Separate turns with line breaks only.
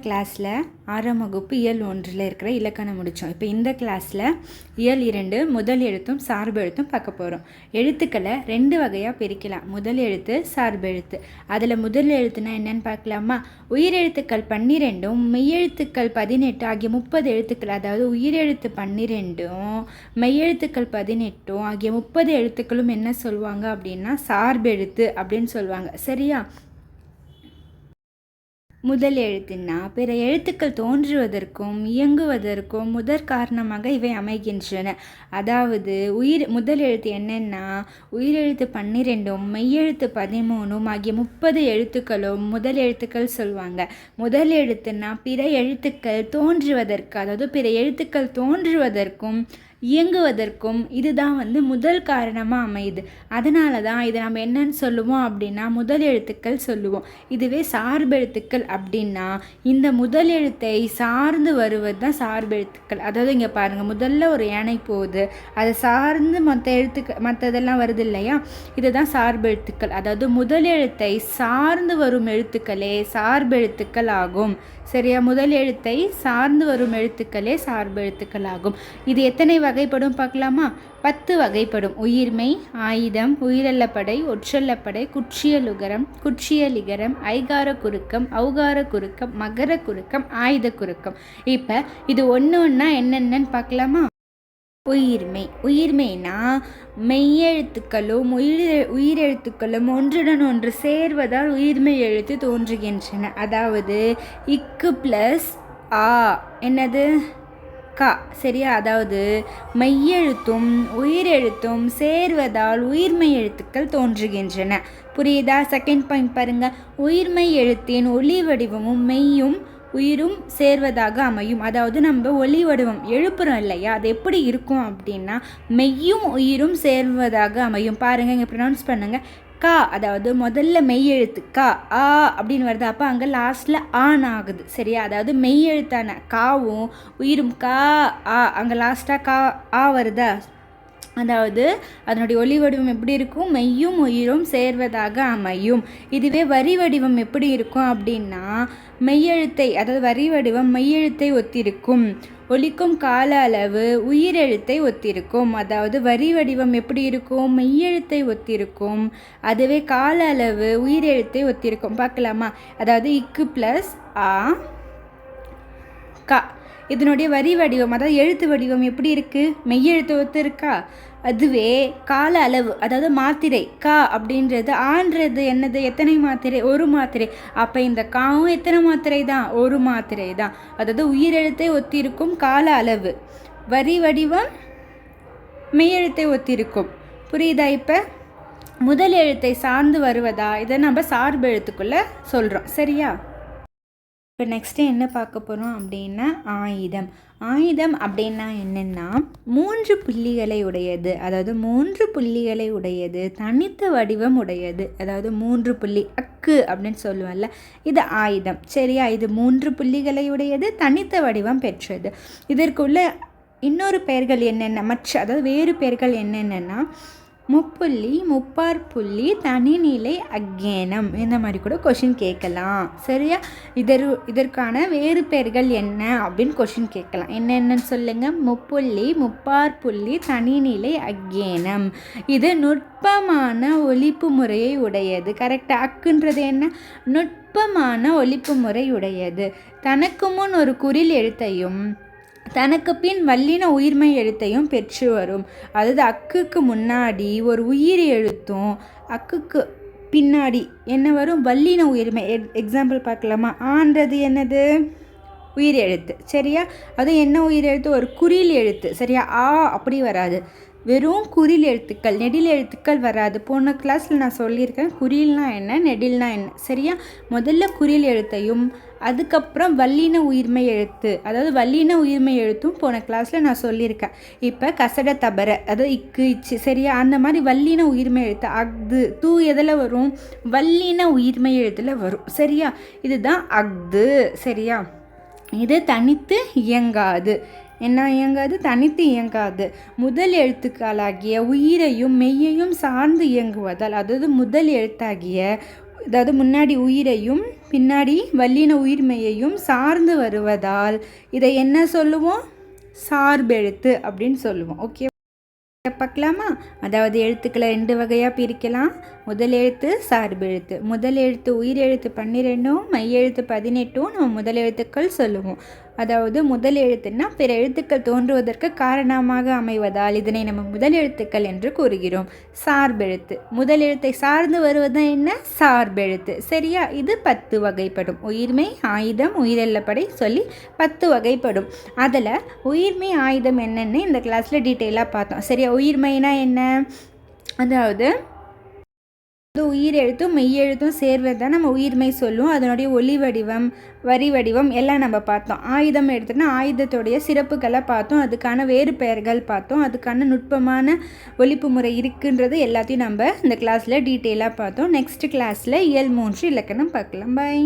கிளாஸில் 6ஆம் வகுப்பு இயல் 1ல் இருக்கிற இலக்கணம் முடித்தோம். இப்போ இந்த கிளாஸில் இயல் 2 முதல் எழுத்தும் சார்பு எழுத்தும் பார்க்க போகிறோம். எழுத்துக்களை 2 வகையாக பிரிக்கலாம். முதல் எழுத்து, சார்பு எழுத்து. அதில் முதல் எழுத்துனா என்னென்னு பார்க்கலாமா? உயிரெழுத்துக்கள் 12ம் மெய்யெழுத்துக்கள் 18 ஆகிய 30 எழுத்துக்கள், அதாவது உயிரெழுத்து 12ம் மெய்யெழுத்துக்கள் 18 ஆகிய 30 எழுத்துக்களும் என்ன சொல்லுவாங்க அப்படின்னா சார்பு எழுத்து அப்படின்னு சொல்லுவாங்க. சரியா? முதல் எழுத்துன்னா பிற எழுத்துக்கள் தோன்றுவதற்கும் இயங்குவதற்கும் முதற் காரணமாக இவை அமைகின்றன. அதாவது முதல் எழுத்து என்னென்னா உயிரெழுத்து 12ம் மெய்யெழுத்து 13 ஆகிய 30 எழுத்துக்களும் முதல் எழுத்துக்கள் சொல்லுவாங்க. முதல் எழுத்துன்னா பிற எழுத்துக்கள் தோன்றுவதற்கு, அதாவது பிற எழுத்துக்கள் தோன்றுவதற்கும் இயங்குவதற்கும் இதுதான் முதல் காரணமாக அமையுது. அதனால தான் இதை நம்ம என்னன்னு சொல்லுவோம் அப்படின்னா முதல் எழுத்துக்கள் சொல்லுவோம். இதுவே சார்பெழுத்துக்கள் அப்படின்னா இந்த முதல் எழுத்தை சார்ந்து வருவது தான் சார்பெழுத்துக்கள். அதாவது இங்கே பாருங்கள், முதல்ல ஒரு யானை போகுது, அதை சார்ந்து மற்றதெல்லாம் வருது இல்லையா, இதுதான் சார்பெழுத்துக்கள். அதாவது முதல் எழுத்தை சார்ந்து வரும் எழுத்துக்களே சார்பெழுத்துக்கள் ஆகும். சரியா? முதல் எழுத்தை சார்ந்து வரும் எழுத்துக்களே சார்பெழுத்துக்கள் ஆகும். இது எத்தனை வகைப்படும் பார்க்கலாமா? 10 வகைப்படும். உயிர்மெய், ஆயுதம், உயிரல்லப்படை, ஒற்றல்லப்படை, குற்றியலுகரம், குற்றியலிகரம், ஐகார குறுக்கம், ஔகார குறுக்கம், மகர குறுக்கம், ஆயுத குறுக்கம். இப்போ இது ஒன்றா என்னென்னு பார்க்கலாமா? உயிர்மெய்னா மெய்யெழுத்துக்களும் உயிரெழுத்துக்களும் ஒன்றுடன் ஒன்று சேர்வதால் உயிர்மெய் எழுத்து தோன்றுகின்றன. அதாவது இக்கு ப்ளஸ் ஆ என்னது? கா. சரியா? அதாவது மெய்யெழுத்தும் உயிரெழுத்தும் சேர்வதால் உயிர்மெய் எழுத்துக்கள் தோன்றுகின்றன. புரியுதா? செகண்ட் பாயிண்ட் பாருங்க. உயிர்மெய் எழுத்தின் ஒலி வடிவமும் மெய்யும் உயிரும் சேர்வதாக அமையும். அதாவது நம்ம ஒலி வடிவம் எழுப்புறோம் இல்லையா, அது எப்படி இருக்கும் அப்படின்னா மெய்யும் உயிரும் சேர்வதாக அமையும். பாருங்கள், இங்கே ப்ரொனவுன்ஸ் பண்ணுங்க. கா, அதாவது முதல்ல மெய் எழுத்து கா, ஆ அப்படின்னு வருது, அப்போ அங்கே லாஸ்ட்டில் ஆன் ஆகுது. சரியா? அதாவது மெய் எழுத்தான காவும் உயிரும் கா ஆ, அங்கே லாஸ்ட்டாக கா ஆ வருதா, அதாவது அதனுடைய ஒலி வடிவம் எப்படி இருக்கும்? மெய்யும் உயிரும் சேர்வதாக அமையும். இதுவே வரி வடிவம் எப்படி இருக்கும் அப்படின்னா மெய்யெழுத்தை, அதாவது வரி வடிவம் மெய்யெழுத்தை ஒத்திருக்கும். ஒலிக்கும் கால அளவு உயிரெழுத்தை ஒத்திருக்கும். அதாவது வரி வடிவம் எப்படி இருக்கும்? மெய்யெழுத்தை ஒத்திருக்கும். அதுவே கால அளவு உயிரெழுத்தை ஒத்திருக்கும். பார்க்கலாமா? அதாவது இக்கு ப்ளஸ் ஆ கா, இதனுடைய வரி வடிவம், அதாவது எழுத்து வடிவம் எப்படி இருக்குது? மெய்யெழுத்து ஒத்து இருக்கா? அதுவே கால அளவு, அதாவது மாத்திரை கா அப்படின்றது ஆன்றது என்னது? எத்தனை மாத்திரை? ஒரு மாத்திரை. அப்போ இந்த காவும் எத்தனை மாத்திரை தான்? ஒரு மாத்திரை தான். அதாவது உயிரெழுத்தை ஒத்திருக்கும் கால அளவு, வரி வடிவம் மெய்யெழுத்தை ஒத்திருக்கும். புரியுதா? இப்போ முதல் எழுத்தை சார்ந்து வருவதா இதை நம்ம சார்பு எழுத்துக்குள்ளே சொல்கிறோம். சரியா? இப்போ நெக்ஸ்ட்டு என்ன பார்க்க போகிறோம் அப்படின்னா ஆயுதம். ஆயுதம் அப்படின்னா என்னென்னா 3 புள்ளிகளை உடையது, அதாவது 3 புள்ளிகளை உடையது, தனித்த வடிவம் உடையது. அதாவது 3 புள்ளி அக்கு அப்படின்னு சொல்லுவோம்ல, இது ஆயுதம். சரியா? இது 3 புள்ளிகளை உடையது, தனித்த வடிவம் பெற்றது. இதற்குள்ள இன்னொரு பெயர்கள் என்னென்ன, அதாவது வேறு பெயர்கள் என்னென்னா முப்புள்ளி, முப்பாற்புள்ளி, தனிநிலை, அக்கேனம், இந்த மாதிரி கூட கொஷின் கேட்கலாம். சரியா? இதற்கான வேறு பெயர்கள் என்ன அப்படின்னு கொஷின் கேட்கலாம். என்னென்னு சொல்லுங்கள். முப்புள்ளி, முப்பாற்புள்ளி, தனிநிலை, அக்கேனம். இது நுட்பமான ஒலிப்பு முறையை உடையது. கரெக்டாக? அக்குன்றது என்ன? நுட்பமான ஒலிப்பு முறை உடையது. தனக்கு முன் ஒரு குறில் எழுத்தையும் தனக்கு பின் வல்லின உயிர்மை எழுத்தையும் பெற்று வரும். அதாவது அக்குக்கு முன்னாடி ஒரு உயிர் எழுத்தும் அக்குக்கு பின்னாடி என்ன வரும்? வல்லின உயிர்மை. எக்ஸாம்பிள் பார்க்கலாமா? ஆன்றது என்னது? உயிர் எழுத்து. சரியா? அது என்ன உயிர் எழுத்து? ஒரு குறில் எழுத்து. சரியா? ஆ அப்படி வராது, வெறும் குறில் எழுத்துக்கள், நெடில் எழுத்துக்கள் வராது. போன கிளாஸில் நான் சொல்லியிருக்கேன் குறில்னா என்ன, நெடில்னா என்ன. சரியா? முதல்ல குறில் எழுத்தையும் அதுக்கப்புறம் வல்லின உயிர்மை எழுத்து, அதாவது வல்லின உயிர்மை எழுத்தும் போன கிளாஸில் நான் சொல்லியிருக்கேன். இப்போ கசட தபர, அதாவது இக்கு இச்சு. சரியா? அந்த மாதிரி வல்லின உயிர்மை எழுத்து அஃது தூ எதில் வரும்? வல்லின உயிர்மை எழுத்தில் வரும். சரியா? இதுதான் அஃது. சரியா? இது தனித்து இயங்காது. என்ன இயங்காது? தனித்து இயங்காது. முதல் எழுத்துக்களாகிய உயிரையும் மெய்யையும் சார்ந்து இயங்குவதால், அதாவது முதல் எழுத்தாகிய, அதாவது முன்னாடி உயிரையும் பின்னாடி வல்லின உயிர்மெய்யையும் சார்ந்து வருவதால் இதை என்ன சொல்லுவோம்? சார்பெழுத்து அப்படின்னு சொல்லுவோம். ஓகே, பார்க்கலாமா? அதாவது எழுத்துக்களை 2 வகையாக பிரிக்கலாம். முதல் எழுத்து சார்பெழுத்து. முதல் எழுத்து உயிர் எழுத்து 12, மெய் எழுத்து 18 நம்ம முதல் எழுத்துக்கள் சொல்லுவோம். அதாவது முதல் எழுத்துன்னா பிற எழுத்துக்கள் தோன்றுவதற்கு காரணமாக அமைவதால் இதனை நம்ம முதல் எழுத்துக்கள் என்று கூறுகிறோம். சார்பெழுத்து முதல் எழுத்தை சார்ந்து வருவது என்ன? சார்பெழுத்து. சரியா? இது 10 வகைப்படும். உயிர்மெய், ஆயுதம், உயிரெல்லப்படை சொல்லி 10 வகைப்படும். அதில் உயிர்மெய், ஆயுதம் என்னென்னு இந்த கிளாஸில் டீட்டெயிலாக பார்த்தோம். சரியா? உயிர்மெய்னா என்ன? அதாவது உயிர் எழுத்தும் மெய் எழுத்தும் சேர்வது தான் நம்ம உயிர்மெய் சொல்லுவோம். அதனுடைய ஒலி வடிவம், வரி வடிவம் எல்லாம் நம்ம பார்த்தோம். ஆயுதம் எடுத்துன்னா ஆயுதத்துடைய சிறப்புகளை பார்த்தோம், அதுக்கான வேறு பெயர்கள் பார்த்தோம், அதுக்கான நுட்பமான ஒலிப்பு முறை இருக்குன்றது எல்லாத்தையும் நம்ம இந்த கிளாஸில் டீட்டெயிலாக பார்த்தோம். நெக்ஸ்ட் கிளாஸில் இயல் 3 இலக்கணம் பார்க்கலாம். பாய்.